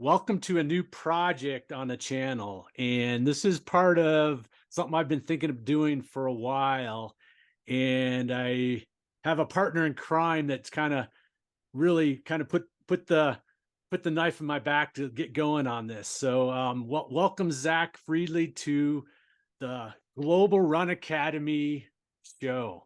welcome to a new project on the channel. And this is part of something I've been thinking of doing for a while. And I have a partner in crime that's kind of really kind of put the knife in my back to get going on this. So welcome Zach Friedley to the Global Run Academy show.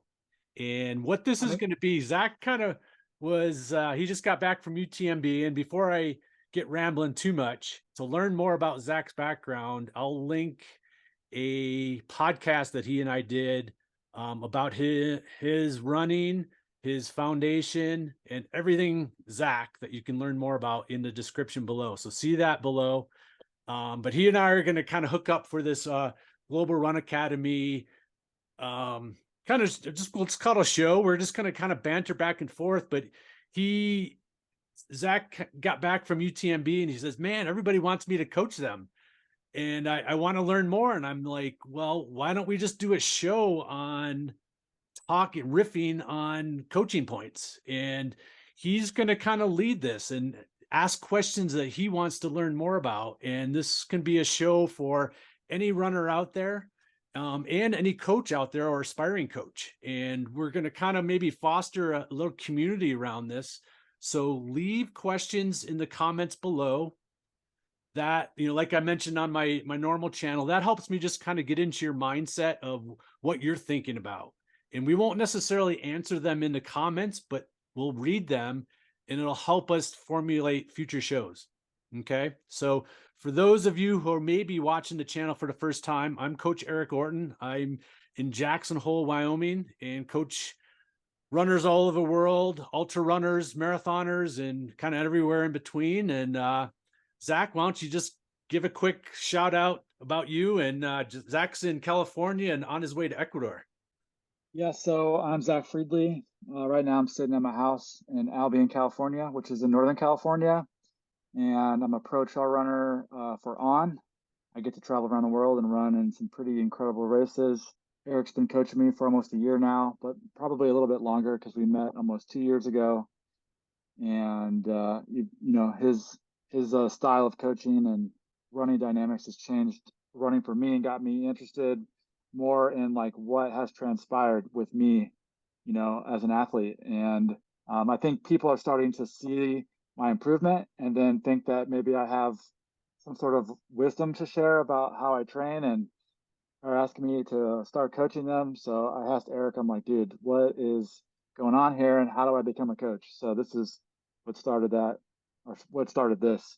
And what this is I'm going to be, Zach kind of was he just got back from UTMB. And before I get rambling too much, to learn more about Zach's background, I'll link a podcast that he and I did about his running, his foundation, and everything Zach that you can learn more about in the description below. So see that below. But he and I are going to kind of hook up for this Global Run Academy kind of just, let's call it a show. We're just going to kind of banter back and forth. But he Zach got back from UTMB and he says, man, everybody wants me to coach them. And I want to learn more. And I'm like, well, why don't we just do a show on talking, riffing on coaching points? And he's going to kind of lead this and ask questions that he wants to learn more about. And this can be a show for any runner out there, and any coach out there or aspiring coach. And we're going to kind of maybe foster a little community around this. So leave questions in the comments below. That, like I mentioned on my normal channel, that helps me just kind of get into your mindset of what you're thinking about. And we won't necessarily answer them in the comments, but we'll read them and it'll help us formulate future shows. Okay. So for those of you who are maybe watching the channel for the first time, I'm Coach Eric Orton. I'm in Jackson Hole, Wyoming, and coach runners all over the world, ultra runners, marathoners, and kind of everywhere in between. And Zach, why don't you just give a quick shout out about you? And Zach's in California and on his way to Ecuador. Yeah, so I'm Zach Friedley. Right now, I'm sitting at my house in Albion, California, which is in Northern California, and I'm a pro trail runner for On. I get to travel around the world and run in some pretty incredible races. Eric's been coaching me for almost a year now, but probably a little bit longer because we met almost 2 years ago. And his style of coaching and running dynamics has changed running for me and got me interested more in like what has transpired with me, as an athlete. And I think people are starting to see my improvement and then think that maybe I have some sort of wisdom to share about how I train and are asking me to start coaching them. So I asked Eric, I'm like, dude, what is going on here and how do I become a coach? So this is what started that, or what started this.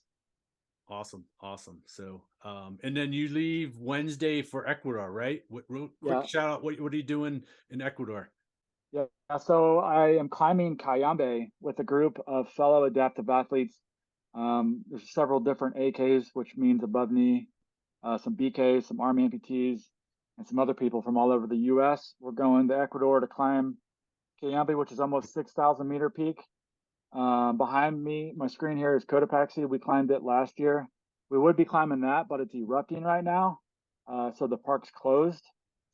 Awesome. Awesome. So, and then you leave Wednesday for Ecuador, right? Real quick Yeah. shout out. What are you doing in Ecuador? Yeah. So I am climbing Cayambe with a group of fellow adaptive athletes. There's several different AKs, which means above knee, some BKs, some army amputees, and some other people from all over the U.S. We're going to Ecuador to climb Cayambe, which is almost 6,000-meter peak. Behind me, my screen here is Cotopaxi. We climbed it last year. We would be climbing that, but it's erupting right now. So the park's closed.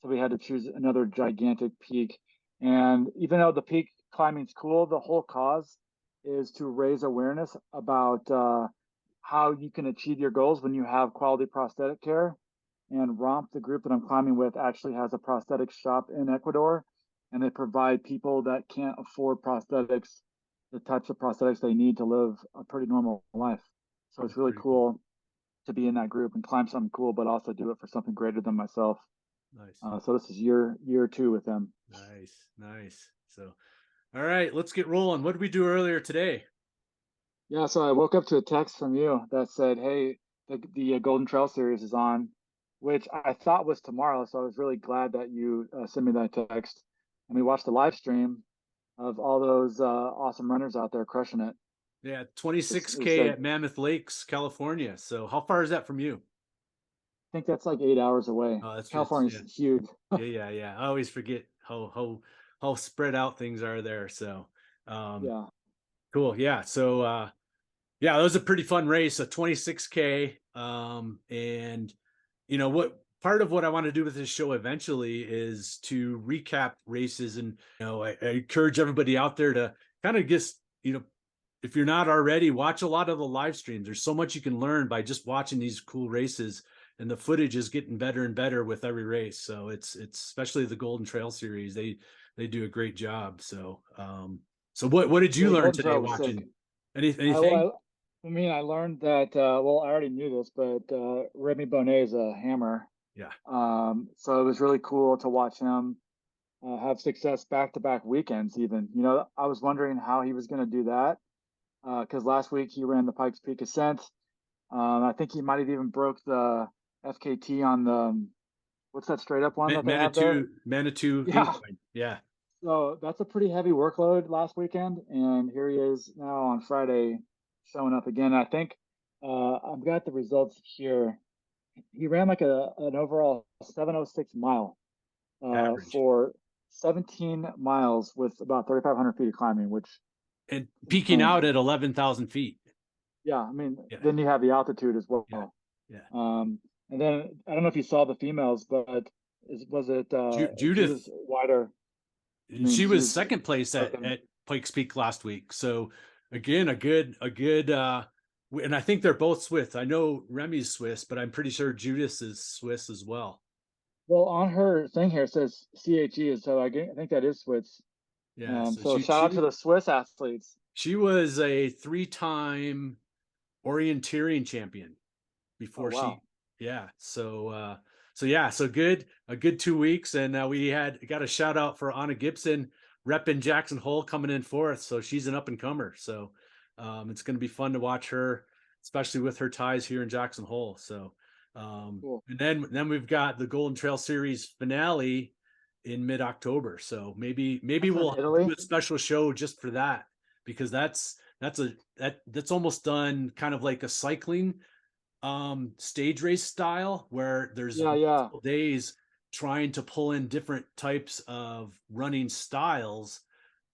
So we had to choose another gigantic peak. And even though the peak climbing's cool, the whole cause is to raise awareness about how you can achieve your goals when you have quality prosthetic care. And ROMP, the group that I'm climbing with, actually has a prosthetics shop in Ecuador, and they provide people that can't afford prosthetics the types of prosthetics they need to live a pretty normal life. So it's That's really pretty cool. cool to be in that group and climb something cool, but also do it for something greater than myself. Nice. So this is year two with them. Nice. Nice. So, all right, let's get rolling. What did we do earlier today? Yeah, so I woke up to a text from you that said, "Hey, the Golden Trail series is on," which I thought was tomorrow. So I was really glad that you sent me that text, and we watched the live stream of all those awesome runners out there crushing it. Yeah, It's 26K like, at Mammoth Lakes, California. So, how far is that from you? I think that's like 8 hours away. Oh, that's it's California's yeah. huge. Yeah. I always forget how spread out things are there. So, um, Yeah. cool. Yeah. So, yeah, that was a pretty fun race, a 26K. And what part of what I want to do with this show eventually is to recap races. And I encourage everybody out there to kind of just, if you're not already, watch a lot of the live streams. There's so much you can learn by just watching these cool races, and the footage is getting better and better with every race. So it's especially the Golden Trail series. They do a great job. So so what did you Yeah, learn Golden today Trail was sick. watching? Anything? I mean, I learned that. Well, I already knew this, but Remy Bonnet is a hammer. Yeah. So it was really cool to watch him have success back-to-back weekends. Even, I was wondering how he was going to do that because last week he ran the Pikes Peak Ascent. I think he might have even broke the FKT on the what's that straight up one that they have there? Manitou Yeah. incline. Yeah. So that's a pretty heavy workload last weekend, and here he is now on Friday showing up again. I think I've got the results here. He ran like an overall 7:06 mile Average. for 17 miles with about 3,500 feet of climbing, which And is peaking insane. out at 11,000 feet. Yeah, I mean, Yeah. then you have the altitude as Yeah. well. Yeah. And then I don't know if you saw the females, but was it Judith, Judith Wider? I and mean, she she was was second place cooking. at Pikes Peak last week. So again, a good and I think they're both Swiss. I know Remy's Swiss, but I'm pretty sure Judith is Swiss as well. Well, on her thing here it says CHE, so I think that is Swiss. Yeah. So So shout out to the Swiss athletes. she was a 3-time orienteering champion Oh before wow, yeah. So yeah, so good, a good 2 weeks. And we got a shout out for Anna Gibson repping Jackson Hole coming in fourth. So she's an up and comer. So it's going to be fun to watch her, especially with her ties here in Jackson Hole. So cool. and then we've got the Golden Trail Series finale in mid-October. So maybe That's in we'll do Italy. a special show just for that, because that's almost done kind of like a cycling stage race style, where there's Yeah, yeah, multiple days trying to pull in different types of running styles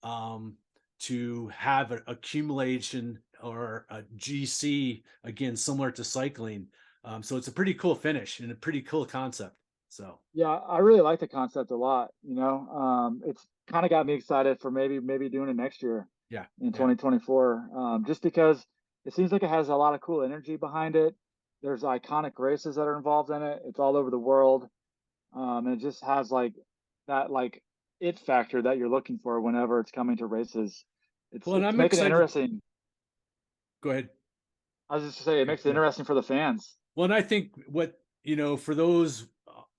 um to have an accumulation or a GC, again similar to cycling. So it's a pretty cool finish and a pretty cool concept. So yeah. I really like the concept a lot. It's kind of got me excited for maybe doing it next year yeah. in Yeah. 2024. Just because it seems like it has a lot of cool energy behind it. There's iconic races that are involved in it. It's all over the world. And it just has like that it factor that you're looking for whenever it's coming to races. It's Well, and it's I'm making it excited. interesting. Go ahead. I was just to say it makes it interesting for the fans. Well, and I think for those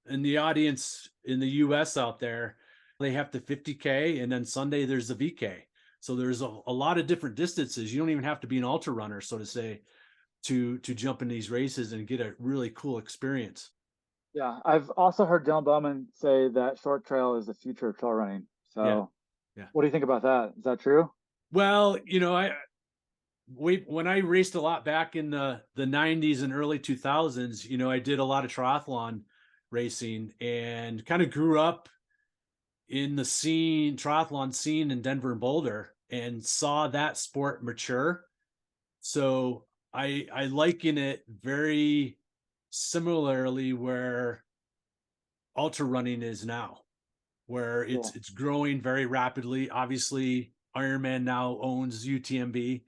in the audience in the US out there, they have the 50K, and then Sunday there's the VK. So there's a lot of different distances. You don't even have to be an ultra runner, so to say, to jump in these races and get a really cool experience. Yeah, I've also heard Dylan Bowman say that short trail is the future of trail running. Yeah. So, Yeah. what do you think about that? Is that true? Well, when I raced a lot back in the 90s and early 2000s, I did a lot of triathlon racing and kind of grew up in the triathlon scene in Denver and Boulder, and saw that sport mature. So I liken it very similarly where ultra running is now, where Cool. it's growing very rapidly. Obviously, Ironman now owns UTMB.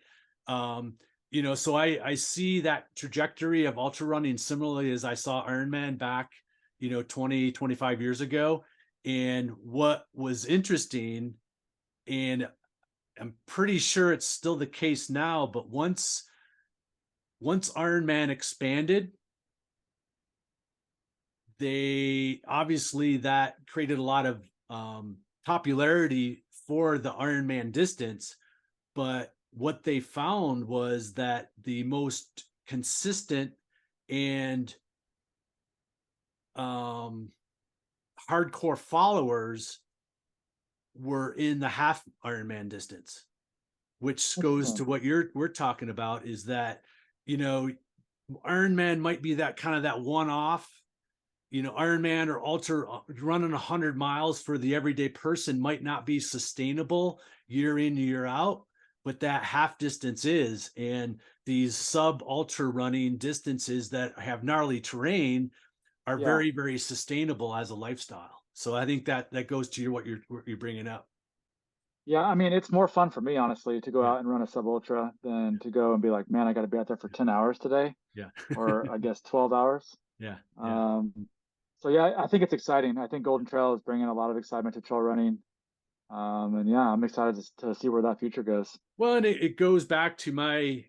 So I see that trajectory of ultra running similarly as I saw Ironman back, 20-25 years ago. And what was interesting, and I'm pretty sure it's still the case now, but once Ironman expanded, they obviously that created a lot of popularity for the Ironman distance. But what they found was that the most consistent and hardcore followers were in the half Ironman distance, which goes to Interesting. what we're talking about, is that, Ironman might be that kind of that one-off, Ironman or ultra running 100 miles for the everyday person might not be sustainable year in, year out, but that half distance is. And these sub ultra running distances that have gnarly terrain are Yeah. very, very sustainable as a lifestyle. So I think that goes to what you're bringing up. Yeah, I mean, it's more fun for me, honestly, to go Yeah, out and run a sub ultra than to go and be like, man, I got to be out there for 10 hours today, yeah, or I guess 12 hours. yeah, yeah. Um, so yeah, I think it's exciting. I think Golden Trail is bringing a lot of excitement to trail running. And yeah, I'm excited to see where that future goes. Well, and it goes back to my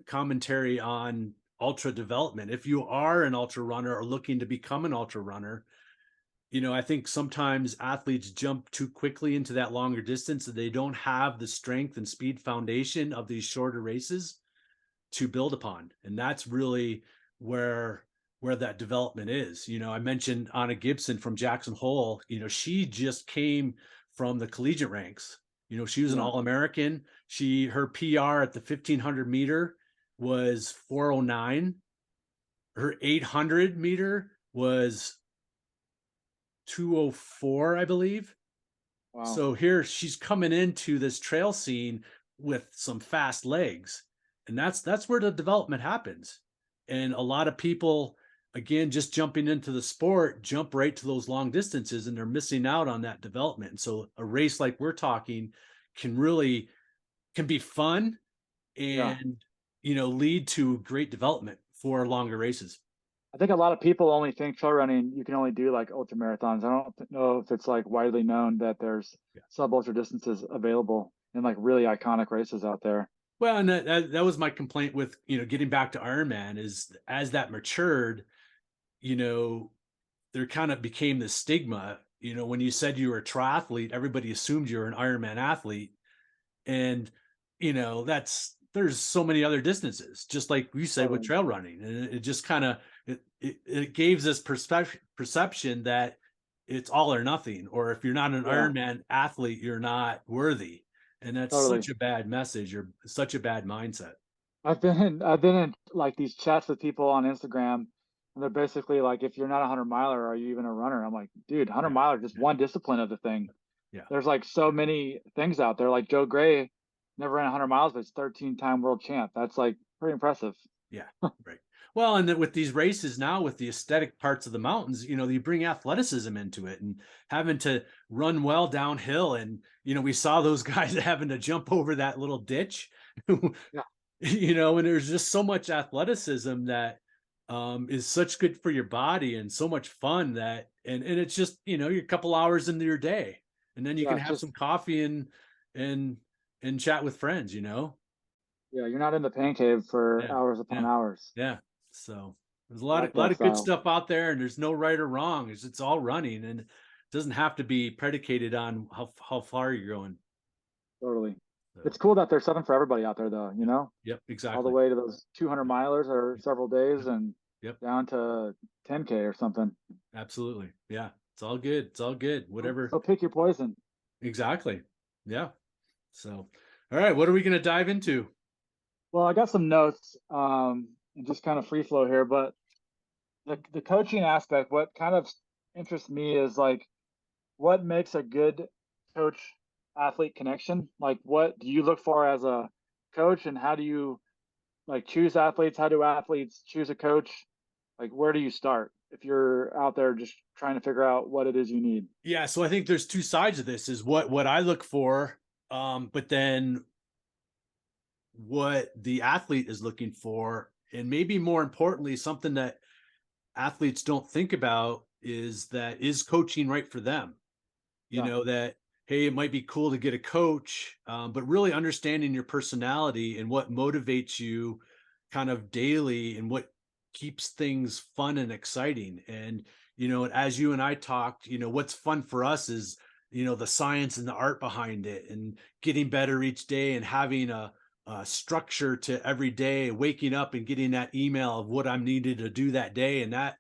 commentary on ultra development. If you are an ultra runner or looking to become an ultra runner, I think sometimes athletes jump too quickly into that longer distance and they don't have the strength and speed foundation of these shorter races to build upon. And that's really where that development is. I mentioned Anna Gibson from Jackson Hole. She just came from the collegiate ranks. She was an Yeah. All-American. Her PR at the 1500 meter was 409. Her 800 meter was 204, I believe. Wow. So here she's coming into this trail scene with some fast legs. And that's where the development happens. And a lot of people, again, just jumping into the sport, jump right to those long distances and they're missing out on that development. And so a race like we're talking can be fun Yeah. and lead to great development for longer races. I think a lot of people only think trail running, you can only do like ultra marathons. I don't know if it's like widely known that there's Yeah. sub ultra distances available in like really iconic races out there. Well, and that was my complaint with, getting back to Ironman is as that matured, you know, there kind of became this stigma. When you said you were a triathlete, everybody assumed you were an Ironman athlete. And, there's so many other distances, just like you said with Totally. trail running. And it just kind of, it gave this perception that it's all or nothing, or if you're not an Yeah, Ironman athlete, you're not worthy. And that's totally. such a bad message or such a bad mindset. I've been in like these chats with people on Instagram, and they're basically like, if you're not a 100 miler, are you even a runner? I'm like, dude, 100 miler just Yeah. one discipline of the thing. Yeah. There's like so many things out there. Like Joe Gray never ran 100 miles, but he's 13-time world champ. That's like pretty impressive. Yeah, right. Well, and then with these races now, with the aesthetic parts of the mountains, you bring athleticism into it and having to run well downhill. And, we saw those guys having to jump over that little ditch, Yeah, and there's just so much athleticism that is such good for your body and so much fun and it's just, you're a couple hours into your day and then you can yeah, have just some coffee and, and chat with friends. yeah, you're not in the pain cave for Yeah. hours upon Yeah. hours. Yeah. So there's a I lot of like a lot that of good style. stuff out there, and there's no right or wrong. It's all running, and it doesn't have to be predicated on how far you're going. Totally. It's So cool that there's something for everybody out there, though, yep, yep, all the exactly. way to those 200 milers or Yep, several days yep, and yep, down to 10K or something. absolutely. Yeah, it's all good. It's all good. Whatever. So pick your poison. Exactly. Yeah. So, all right, what are we going to dive into? Well, I got some notes and just kind of free flow here, but the coaching aspect, what kind of interests me is like what makes a good coach athlete connection? Like what do you look for as a coach and how do you like choose athletes? How do athletes choose a coach? Like where do you start if you're out there just trying to figure out what it is you need? Yeah, so I think there's two sides of this. Is what I look for, but then what the athlete is looking for, and maybe more importantly, something that athletes don't think about is coaching right for them. Yeah, That, hey, it might be cool to get a coach, but really understanding your personality and what motivates you kind of daily and what keeps things fun and exciting. And, as you and I talked, what's fun for us is, the science and the art behind it and getting better each day and having a structure to every day, waking up and getting that email of what I'm needed to do that day. And that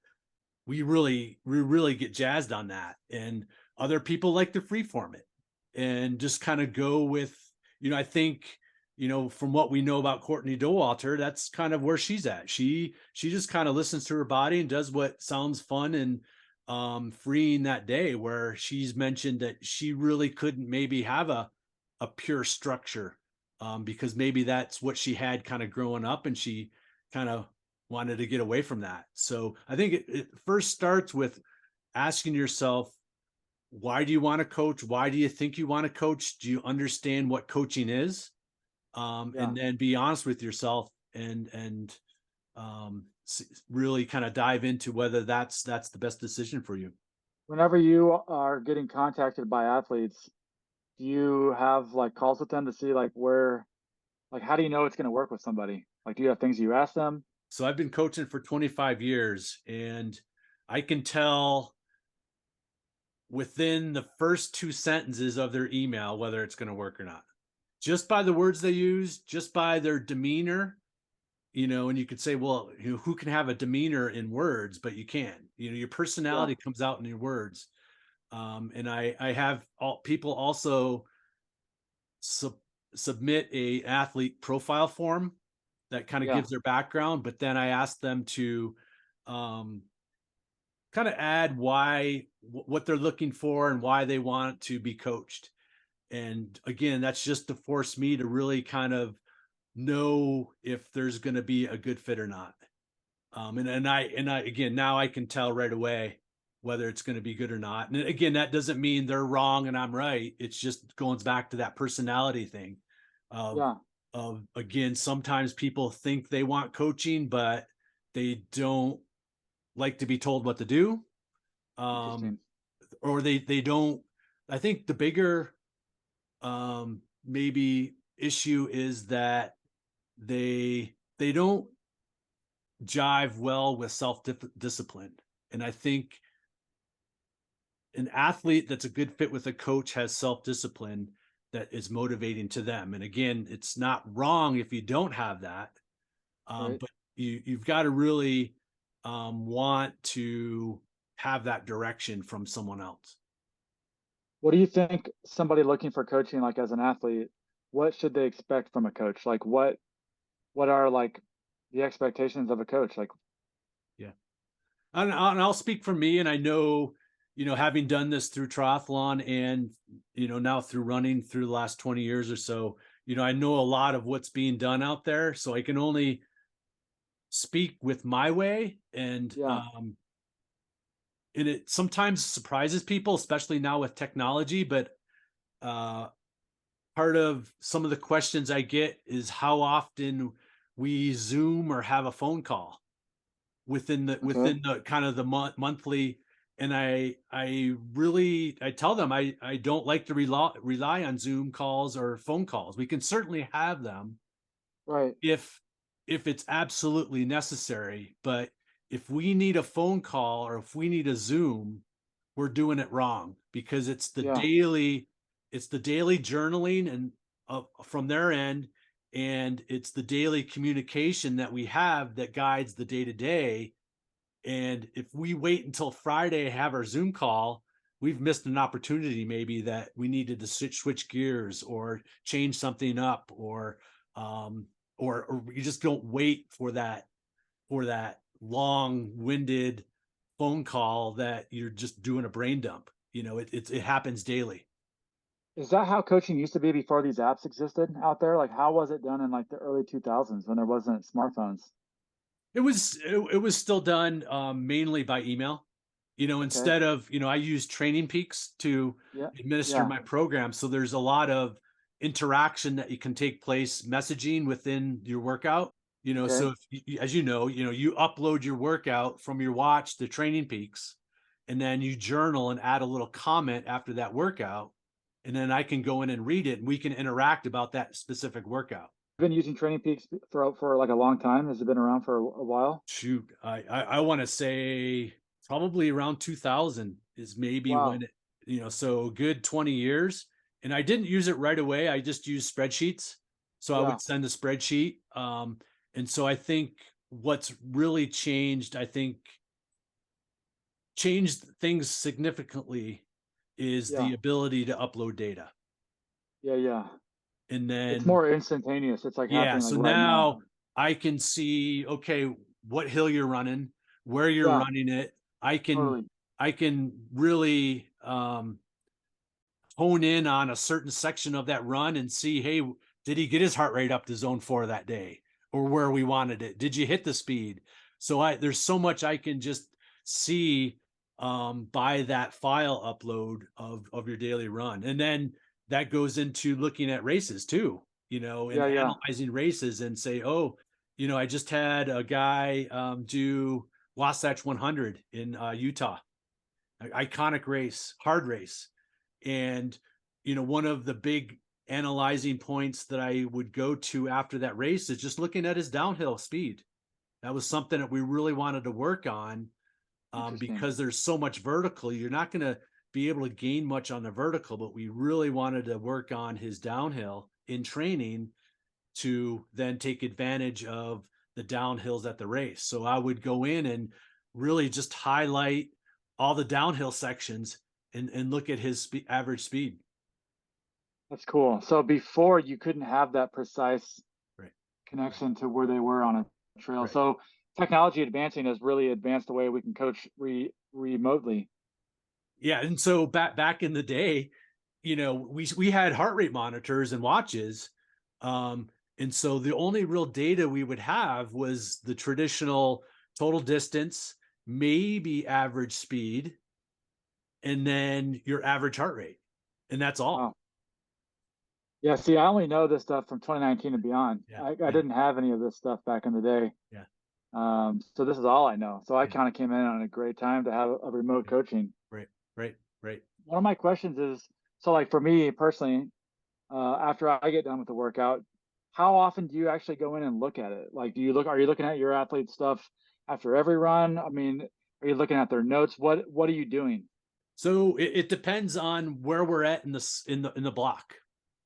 we really get jazzed on that. And other people like to freeform it and just kind of go with, I think, from what we know about Courtney Dauwalter, that's kind of where she's at. She just kind of listens to her body and does what sounds fun and freeing that day, where she's mentioned that she really couldn't maybe have a pure structure, because maybe that's what she had kind of growing up and she kind of wanted to get away from that. So I think it first starts with asking yourself, why do you want to coach? Why do you think you want to coach? Do you understand what coaching is? Yeah. And then be honest with yourself and really kind of dive into whether that's the best decision for you. Whenever you are getting contacted by athletes, do you have like calls with them to see like where, like, how do you know it's going to work with somebody? Like, do you have things you ask them? So I've been coaching for 25 years, and I can tell within the first two sentences of their email whether it's going to work or not. Just by the words they use, just by their demeanor, and you could say, well, who can have a demeanor in words? But you can. Your Yeah. personality comes out in your words. And I have people also sub, submit a athlete profile form that kind of Yeah. gives their background, but then I ask them to um, kind of add why what they're looking for and why they want to be coached. And again, that's just to force me to really kind of know if there's going to be a good fit or not. And I again, now I can tell right away whether it's going to be good or not. And again, that doesn't mean they're wrong and I'm right. It's just going back to that personality thing of Yeah. again, sometimes people think they want coaching, but they don't like to be told what to do. Um, Interesting. or they don't. I think the bigger maybe issue is that they don't jive well with self discipline. And I think an athlete that's a good fit with a coach has self discipline that is motivating to them. And again, it's not wrong if you don't have that, Right. but you've got to really want to have that direction from someone else. What do you think somebody looking for coaching, like as an athlete, what should they expect from a coach? Like what are like the expectations of a coach? Like, Yeah. And I'll speak for me, and I know, having done this through triathlon and, now through running through the last 20 years or so, I know a lot of what's being done out there. So I can only speak with my way. yeah, And it sometimes surprises people, especially now with technology. But uh, part of some of the questions I get is how often we Zoom or have a phone call okay, within the kind of the monthly. And I tell them I don't like to rely on Zoom calls or phone calls. We can certainly have them right, if it's absolutely necessary, but if we need a phone call or if we need a Zoom, we're doing it wrong, because yeah, it's the daily journaling and from their end, and it's the daily communication that we have that guides the day to day. And if we wait until Friday to have our Zoom call, we've missed an opportunity maybe that we needed to switch gears or change something up, um, or we just don't wait for that long-winded phone call that you're just doing a brain dump. It happens daily. is that how coaching used to be before these apps existed out there? Like, how was it done in like the early 2000s when there wasn't smartphones? It was still done mainly by email. Okay, Instead of, I use Training Peaks to yeah, administer yeah, my program. So there's a lot of interaction that you can take place messaging within your workout. okay, So if as you upload your workout from your watch to Training Peaks, and then you journal and add a little comment after that workout, and then I can go in and read it, and we can interact about that specific workout. been using Training Peaks for like a long time. Has it been around for a while? Shoot, I want to say probably around 2000 is maybe when Wow, it, so good 20 years. And I didn't use it right away. I just used spreadsheets. So I yeah, would send a spreadsheet. And so I think what's really changed, I think changed things significantly, is yeah, the ability to upload data. yeah, yeah. And It's then, more instantaneous. It's like yeah, happening like so right now. now I can see, okay, what hill you're running, where you're Yeah, running it. I can totally. I can really hone in on a certain section of that run and see, hey, did he get his heart rate up to zone 4 that day, or where we wanted it? Did you hit the speed? So there's so much I can just see by that file upload of your daily run. And then that goes into looking at races too, and Yeah, yeah. analyzing races and say, oh, I just had a guy do Wasatch 100 in Utah, iconic race, hard race. And, one of the big analyzing points that I would go to after that race is just looking at his downhill speed. That was something that we really wanted to work on, Interesting. because there's so much vertical. You're not going to be able to gain much on the vertical, but we really wanted to work on his downhill in training to then take advantage of the downhills at the race. So I would go in and really just highlight all the downhill sections and look at his average speed. That's cool. So before you couldn't have that precise Right. Right. connection to where they were on a trail. Right. So technology advancing has really advanced the way we can coach remotely. Yeah. And so back in the day, we had heart rate monitors and watches. And so the only real data we would have was the traditional total distance, maybe average speed, and then your average heart rate. And that's all. Wow. Yeah, see, I only know this stuff from 2019 and beyond. Yeah. I Yeah. didn't have any of this stuff back in the day. Yeah. So this is all I know. So I Yeah. kind of came in on a great time to have a remote Yeah. coaching. Right. Right. Right. One of my questions is, so like for me personally, after I get done with the workout, how often do you actually go in and look at it? Like, are you looking at your athlete stuff after every run? I mean, are you looking at their notes? What are you doing? So it depends on where we're at in the block.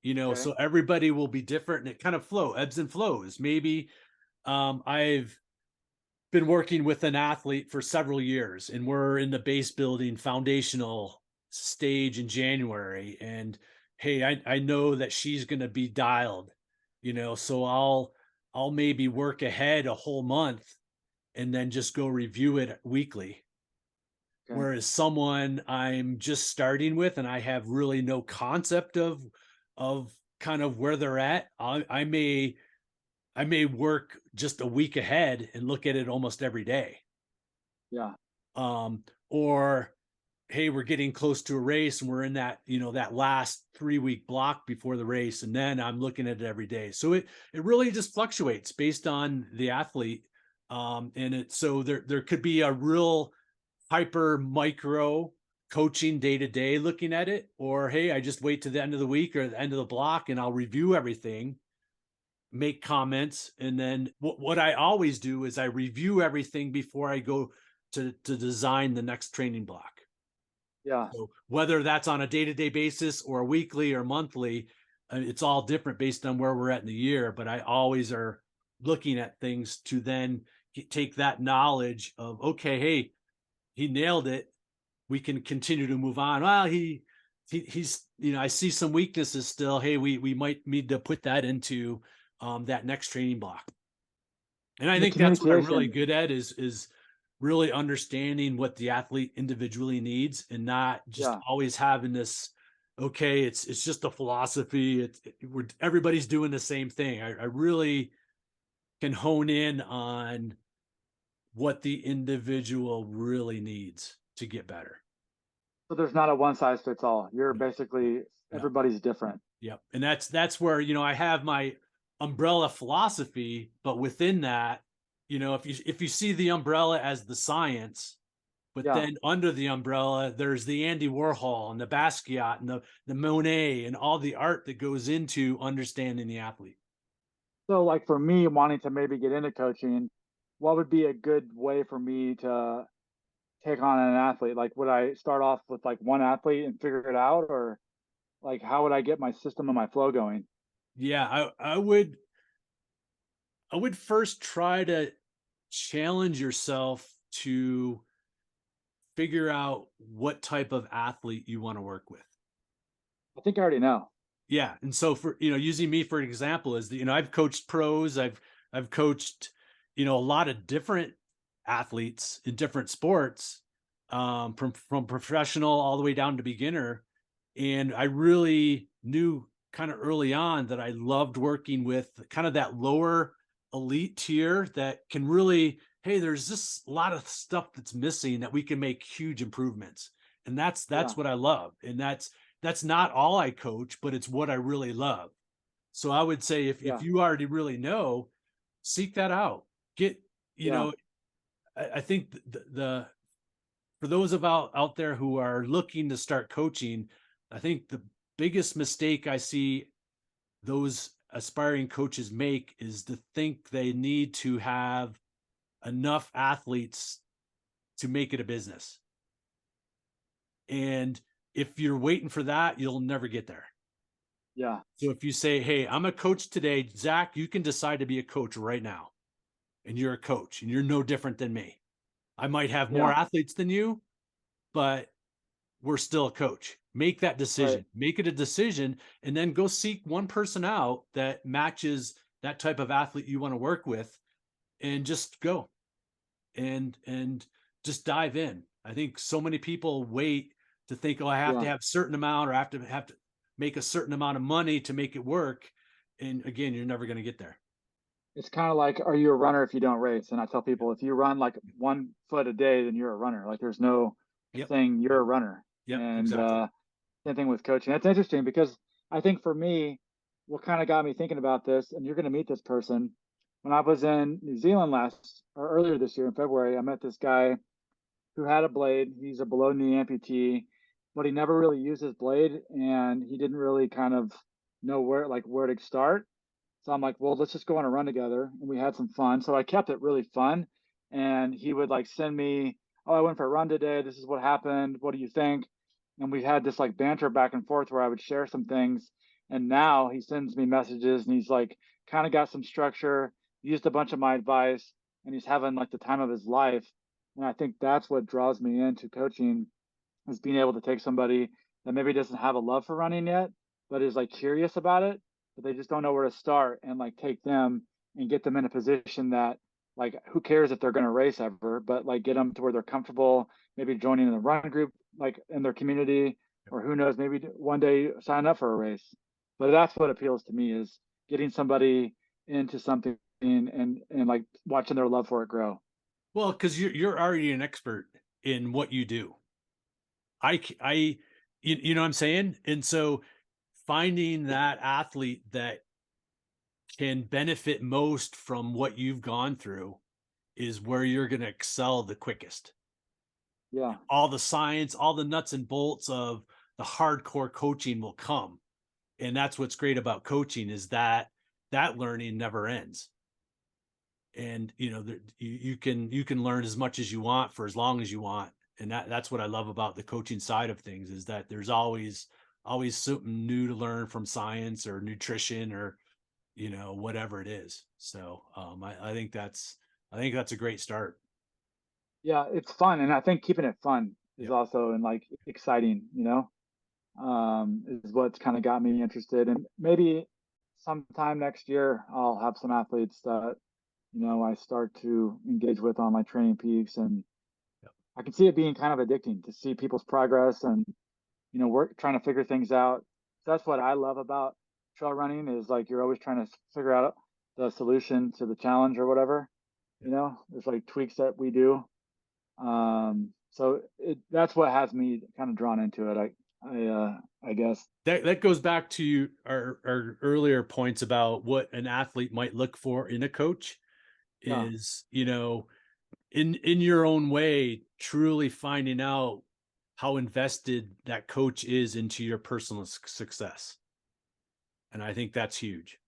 Okay. So everybody will be different, and it kind of ebbs and flows. Maybe I've been working with an athlete for several years, and we're in the base building foundational stage in January. And hey, I know that she's going to be dialed, so I'll maybe work ahead a whole month and then just go review it weekly. Okay. Whereas someone I'm just starting with and I have really no concept of kind of where they're at, I may work just a week ahead and look at it almost every day. Yeah. Or hey, we're getting close to a race and we're in that last 3-week block before the race, and then I'm looking at it every day. So it really just fluctuates based on the athlete. And so there could be a real hyper micro coaching day to day looking at it, or hey, I just wait to the end of the week or the end of the block and I'll review everything, make comments. And then what I always do is I review everything before I go to design the next training block. Yeah. So whether that's on a day-to-day basis or weekly or monthly, it's all different based on where we're at in the year. But I always are looking at things to then take that knowledge of, okay, hey, he nailed it. We can continue to move on. Well, he's I see some weaknesses still. Hey, we might need to put that into that next training block. And I The think that's what I'm really communication. good at is really understanding what the athlete individually needs, and not just Yeah. always having this, okay, it's just a philosophy. Everybody's doing the same thing. I really can hone in on what the individual really needs to get better. So there's not a one size fits all. You're No, basically no, everybody's different. yep. And that's where, I have my umbrella philosophy, but within that, if you see the umbrella as the science, but Yeah. then under the umbrella, there's the Andy Warhol and the Basquiat and the Monet and all the art that goes into understanding the athlete. So like for me wanting to maybe get into coaching, what would be a good way for me to take on an athlete? Like would I start off with like one athlete and figure it out, or like how would I get my system and my flow going? Yeah, I would first try to challenge yourself to figure out what type of athlete you want to work with. I think I already know. Yeah, and so for using me for an example is that I've coached pros, I've coached a lot of different athletes in different sports, from professional all the way down to beginner, and I really knew kind of early on that I loved working with kind of that lower elite tier that can really, hey, there's just a lot of stuff that's missing that we can make huge improvements. And Yeah. that's what I love. And that's not all I coach, but it's what I really love. So I would say if Yeah. you already really know, seek that out. Get, you Yeah. know, I think for those of out there who are looking to start coaching, I think the biggest mistake I see those aspiring coaches make is to think they need to have enough athletes to make it a business. And if you're waiting for that, you'll never get there. Yeah. So if you say, hey, I'm a coach today, Zach, you can decide to be a coach right now. And you're a coach and you're no different than me. I might have more Yeah. athletes than you, but we're still a coach. Make that Right. decision, make it a decision, and then go seek one person out that matches that type of athlete you want to work with and just go and just dive in. I think so many people wait to think, oh, I have to Yeah. have a certain amount or have to make a certain amount of money to make it work. And again, you're never going to get there. It's kind of like, are you a runner if you don't race? And I tell people, if you run like 1 foot a day, then you're a runner. Like there's no Yep. saying you're a runner. Yep. And Exactly. same thing with coaching. That's interesting because I think for me, what kind of got me thinking about this, and you're going to meet this person. When I was in New Zealand last or earlier this year in February, I met this guy who had a blade. He's a below knee amputee, but he never really used his blade and he didn't really kind of know where to start. So I'm like, well, let's just go on a run together. And we had some fun. So I kept it really fun. And he would like send me, oh, I went for a run today. This is what happened. What do you think? And we had this like banter back and forth where I would share some things. And now he sends me messages and he's like, kind of got some structure, used a bunch of my advice, and he's having like the time of his life. And I think that's what draws me into coaching is being able to take somebody that maybe doesn't have a love for running yet, but is like curious about it, but they just don't know where to start and like take them and get them in a position that like who cares if they're going to race ever, but like get them to where they're comfortable, maybe joining a run group like in their community, or who knows, maybe one day sign up for a race. But that's what appeals to me is getting somebody into something and like watching their love for it grow. Well, because you're already an expert in what you do. I you know what I'm saying? And so finding that athlete that can benefit most from what you've gone through is where you're going to excel the quickest. Yeah, All the science, all the nuts and bolts of the hardcore coaching will come. And that's what's great about coaching is that that learning never ends. And you can learn as much as you want for as long as you want. And that's what I love about the coaching side of things is that there's always something new to learn from science or nutrition or whatever it is. So I think that's a great start. yeah, it's fun, and I think keeping it fun is Yep. also and like exciting, is what's kind of got me interested. And maybe sometime next year, I'll have some athletes that I start to engage with on my training peaks, and Yep. I can see it being kind of addicting to see people's progress and work trying to figure things out. That's what I love about trail running is like you're always trying to figure out the solution to the challenge or whatever. Yep. There's like tweaks that we do. So that's what has me kind of drawn into it. I guess. That goes back to our earlier points about what an athlete might look for in a coach Yeah, is, in your own way, truly finding out how invested that coach is into your personal success. And I think that's huge.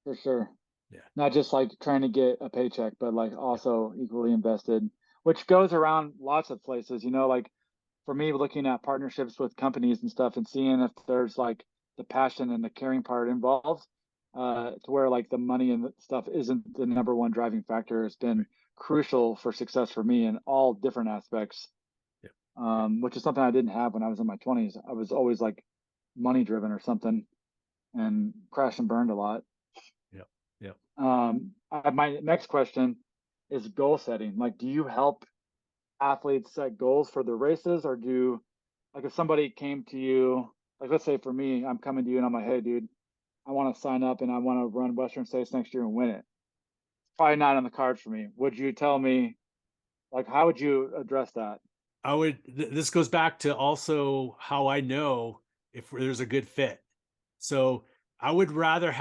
for sure. Yeah. Not just like trying to get a paycheck, but like also equally invested, which goes around lots of places, like for me, looking at partnerships with companies and stuff and seeing if there's like the passion and the caring part involved, to where like the money and the stuff isn't the number one driving factor has been Right. crucial for success for me in all different aspects, Yep. which is something I didn't have when I was in my 20s. I was always like money driven or something and crashed and burned a lot. Yep. Yep. My next question is goal setting. Like, do you help athletes set goals for the races, or like if somebody came to you, like let's say for me, I'm coming to you and I'm like, hey, dude, I want to sign up and I want to run Western States next year and win it. probably not on the cards for me. Would you tell me, like, how would you address that? I would, this goes back to also how I know if there's a good fit. So I would rather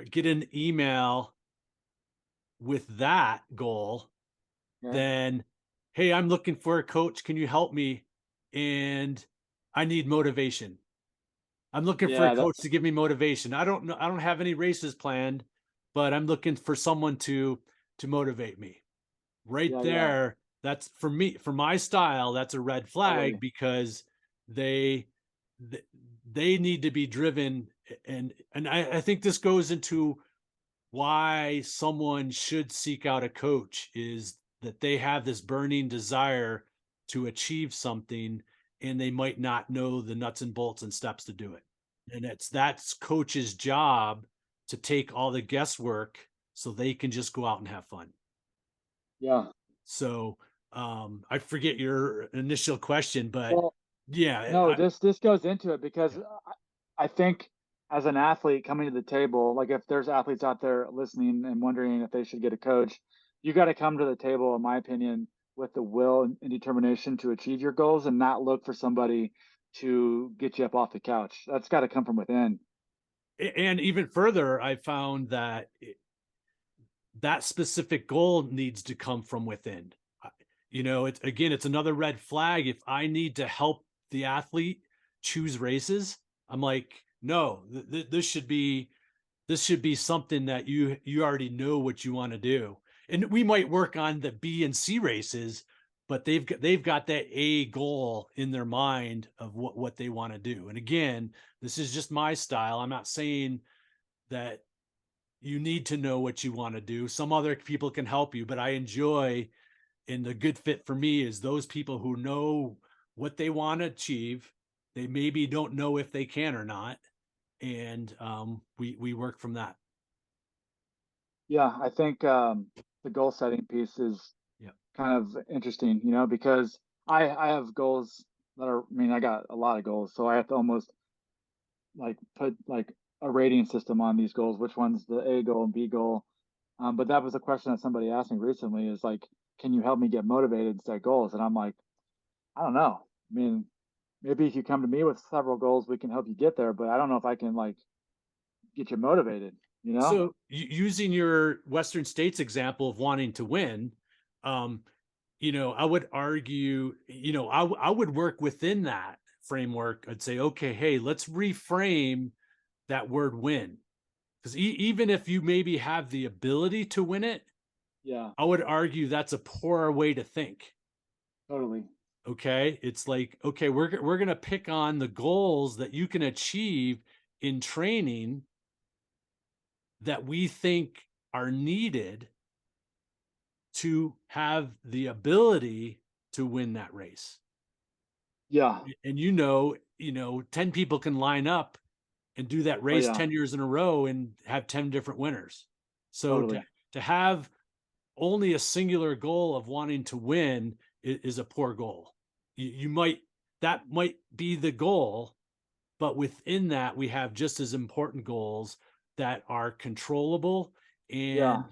get an email with that goal Okay. than, hey, I'm looking for a coach. Can you help me? And I need motivation. I'm looking for a Yeah, coach to give me motivation. I don't know. I don't have any races planned, but I'm looking for someone to motivate me. Right yeah, there, that's for me, for my style, that's a red flag totally. because they th- they need to be driven. And I think this goes into why someone should seek out a coach is that they have this burning desire to achieve something and they might not know the nuts and bolts and steps to do it. And that's coach's job to take all the guesswork so they can just go out and have fun. Yeah. So I forget your initial question, but Well, yeah, no, this goes into it because yeah. I think as an athlete coming to the table, like if there's athletes out there listening and wondering if they should get a coach, you got to come to the table, in my opinion, with the will and determination to achieve your goals and not look for somebody to get you up off the couch. That's got to come from within. And even further, I found that that specific goal needs to come from within. You know, it's again, it's another red flag. If I need to help the athlete choose races, I'm like, no, this should be something that you already know what you want to do. And we might work on the B and C races, but they've got that A goal in their mind of what they want to do. And again, this is just my style. I'm not saying that you need to know what you want to do. Some other people can help you, but I enjoy, and the good fit for me is those people who know what they want to achieve. They maybe don't know if they can or not, and we work from that. Yeah, I think the goal setting piece is Yeah. kind of interesting, because I have goals that are, I mean, I got a lot of goals, so I have to almost like put like a rating system on these goals, which one's the A goal and B goal. But that was a question that somebody asked me recently is like, can you help me get motivated to set goals? And I'm like, I don't know. I mean, maybe if you come to me with several goals, we can help you get there, but I don't know if I can like get you motivated, you know? So using your Western States example of wanting to win, um, I would argue, I would work within that framework. I'd say, okay, hey, let's reframe that word win. Because even if you maybe have the ability to win it, Yeah, I would argue that's a poor way to think. totally. Okay. It's like, okay, we're going to pick on the goals that you can achieve in training that we think are needed to have the ability to win that race. Yeah. And 10 people can line up and do that Oh race yeah, 10 years in a row and have 10 different winners. So totally. to have only a singular goal of wanting to win is a poor goal. You might, that might be the goal, but within that we have just as important goals that are controllable Yeah.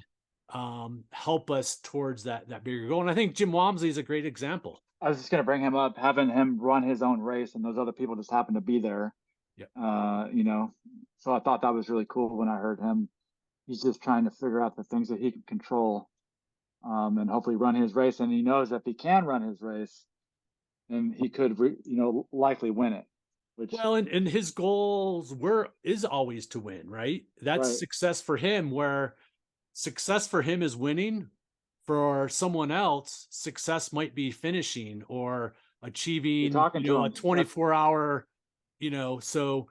and help us towards that bigger goal. And I think Jim Walmsley is a great example. I was just gonna bring him up, having him run his own race and those other people just happen to be there. Yeah. You know. So I thought that was really cool when I heard him. He's just trying to figure out the things that he can control, and hopefully run his race. And he knows if he can run his race, then he could, likely win it. Which, Well, and his goals is always to win, right? That's right? success for him, where success for him is winning. For someone else, success might be finishing or You're achieving, talking to a him. That's 24-hour, so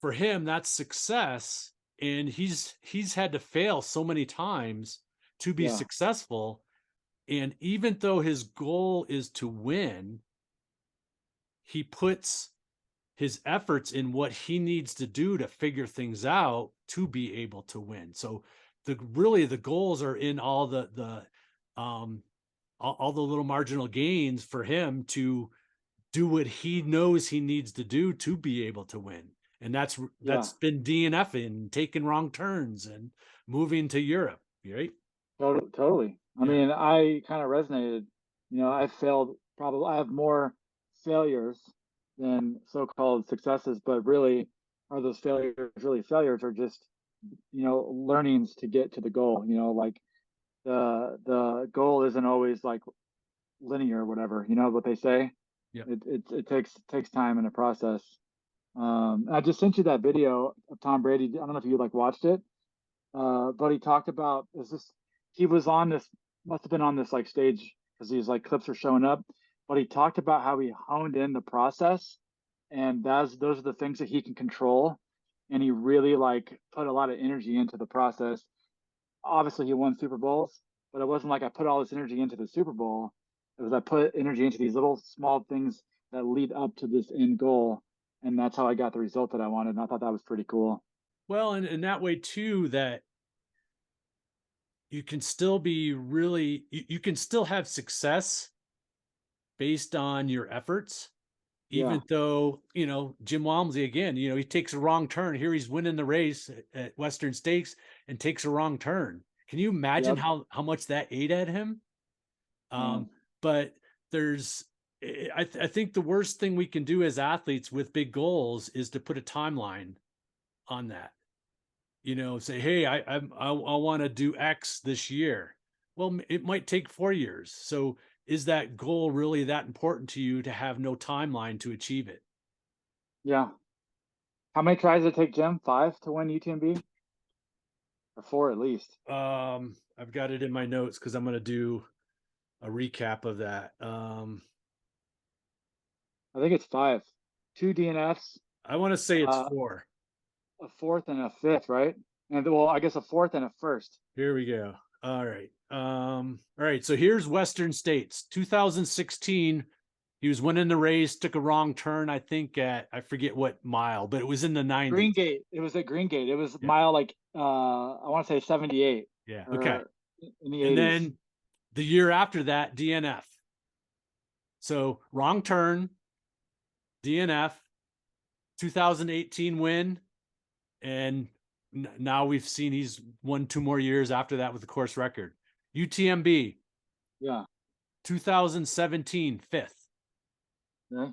for him, that's success. And he's had to fail so many times to be yeah, successful. And even though his goal is to win, he puts his efforts in what he needs to do to figure things out to be able to win. So the goals are in um all the little marginal gains for him to do what he knows he needs to do to be able to win. And yeah. that's been DNF and taking wrong turns and moving to Europe. right? Totally. I Yeah. mean, I kind of resonated. I failed probably, I have more failures than so-called successes, but really, are those failures really failures or just, learnings to get to the goal? Like the goal isn't always like linear or whatever, what they say. Yep. It takes time and a process. I just sent you that video of Tom Brady. I don't know if you like watched it, but he talked about he was on this, must have been on this like stage because these like clips are showing up, but he talked about how he honed in the process, and those are the things that he can control, and he really like put a lot of energy into the process. Obviously he won Super Bowls, but it wasn't like I put all this energy into the Super Bowl. It was I put energy into these little small things that lead up to this end goal, and that's how I got the result that I wanted. And I thought that was pretty cool. Well, and that way too, that you can still be really, you can still have success based on your efforts, Yeah. even though, Jim Walmsley, again, he takes a wrong turn. Here he's winning the race at Western Stakes and takes a wrong turn. Can you imagine Yep. how much that ate at him? Man. But there's, I think the worst thing we can do as athletes with big goals is to put a timeline on that. Say, hey, I want to do X this year. Well, it might take 4 years. So is that goal really that important to you to have no timeline to achieve it? Yeah. How many tries did it take Jim? 5 to win UTMB? Or 4 at least? I've got it in my notes because I'm going to do a recap of that. I think it's 5. 2 DNFs, I want to say it's uh, 4. a fourth and a fifth, right? And well, I guess a fourth and a first. Here we go. All right. All right. So here's Western States, 2016. He was winning the race, took a wrong turn, I think at, I forget what mile, but it was in the 90s. Green Gate. It was at Green Gate. It was Yeah. mile like I want to say 78 Yeah. Okay. or in the And 80s. then the year after that, DNF. So wrong turn, DNF, 2018 win. And now we've seen he's won 2 more years after that with the course record. UTMB, Yeah. 2017, fifth. Yeah.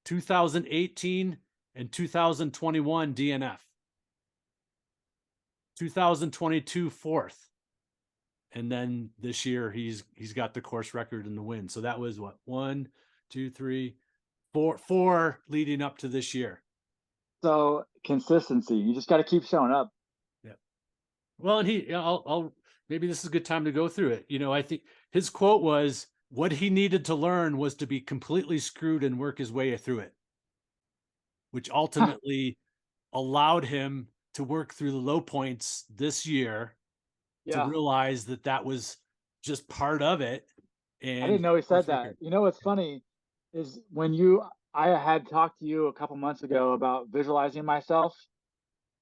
2018 and 2021 DNF. 2022 fourth. And then this year he's got the course record in the win. So that was what, 1, 2, 3, 4 leading up to this year. So consistency. You just got to keep showing up. Yeah. Well, and I'll maybe this is a good time to go through it. I think his quote was, what he needed to learn was to be completely screwed and work his way through it, which ultimately allowed him to work through the low points this year to Yeah. realize that that was just part of it. I And didn't know he said course that. record. What's funny is I had talked to you a couple months ago about visualizing myself,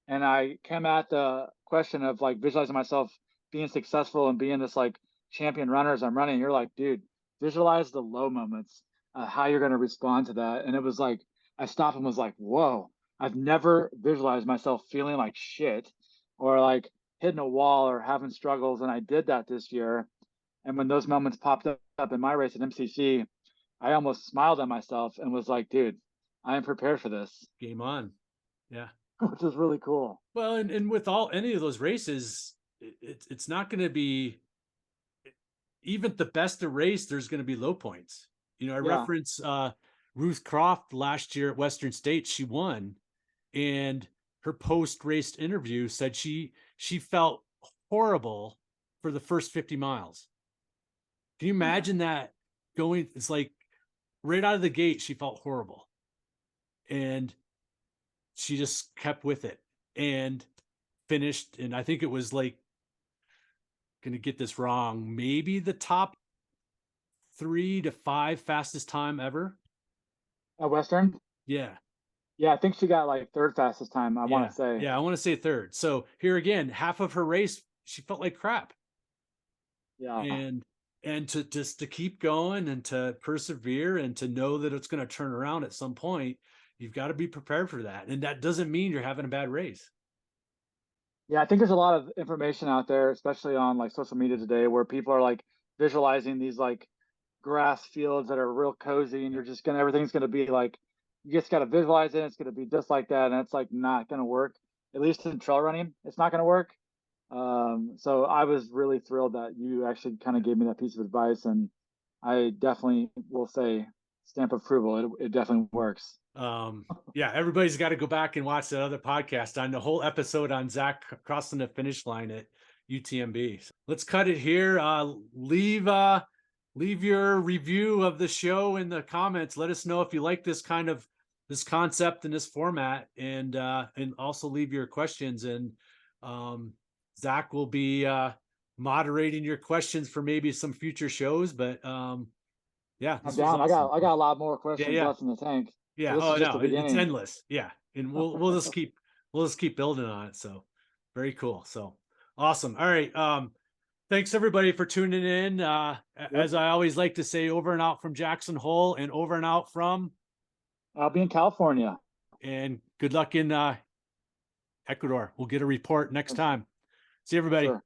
and I came at the question of like visualizing myself being successful and being this like champion runner as I'm running. You're like, dude, visualize the low moments, how you're going to respond to that. And it was like, I stopped and was like, whoa, I've never visualized myself feeling like shit or like hitting a wall or having struggles. And I did that this year. And when those moments popped up in my race at MCC, I almost smiled at myself and was like, dude, I am prepared for this, Game on. Yeah. which is really cool. Well, and with any of those races, it's not going to be, even the best of race, there's going to be low points. I Yeah. reference Ruth Croft last year at Western States. She won, and her post-race interview said she felt horrible for the first 50 miles. Can you Man. imagine that going? It's like right out of the gate, she felt horrible, and she just kept with it and finished. And I think it was like, going to get this wrong, maybe the top 3 to 5 fastest time ever. At Western? Yeah. Yeah, I think she got like third fastest time, I want Yeah. to say. Yeah. I want to say third. So here again, half of her race, she felt like crap. Yeah. And to just to keep going and to persevere and to know that it's going to turn around at some point, you've got to be prepared for that. And that doesn't mean you're having a bad race. Yeah, I think there's a lot of information out there, especially on like social media today, where people are like visualizing these like grass fields that are real cozy, and you're just gonna everything's gonna be like you just gotta visualize it. It's gonna be just like that, and it's like not gonna work. At least in trail running, it's not gonna work. So I was really thrilled that you actually kind of gave me that piece of advice, and I definitely will say stamp approval. It definitely works. Yeah, everybody's got to go back and watch that other podcast on the whole episode on Zach crossing the finish line at UTMB. So let's cut it here. Leave your review of the show in the comments. Let us know if you like this kind of this concept and this format, and also leave your questions. And Zach will be moderating your questions for maybe some future shows. But yeah, I'm this was down. awesome. I got a lot more Yeah, questions yeah. left in the tank. So Yeah. this Oh is just no, the it's beginning. endless. Yeah. And we'll just keep building on it. So very cool. So awesome. All right. Thanks everybody for tuning in. As I always like to say, over and out from Jackson Hole and over and out from, I'll be in California. and good luck in Ecuador. We'll get a report next time. See everybody. Sure.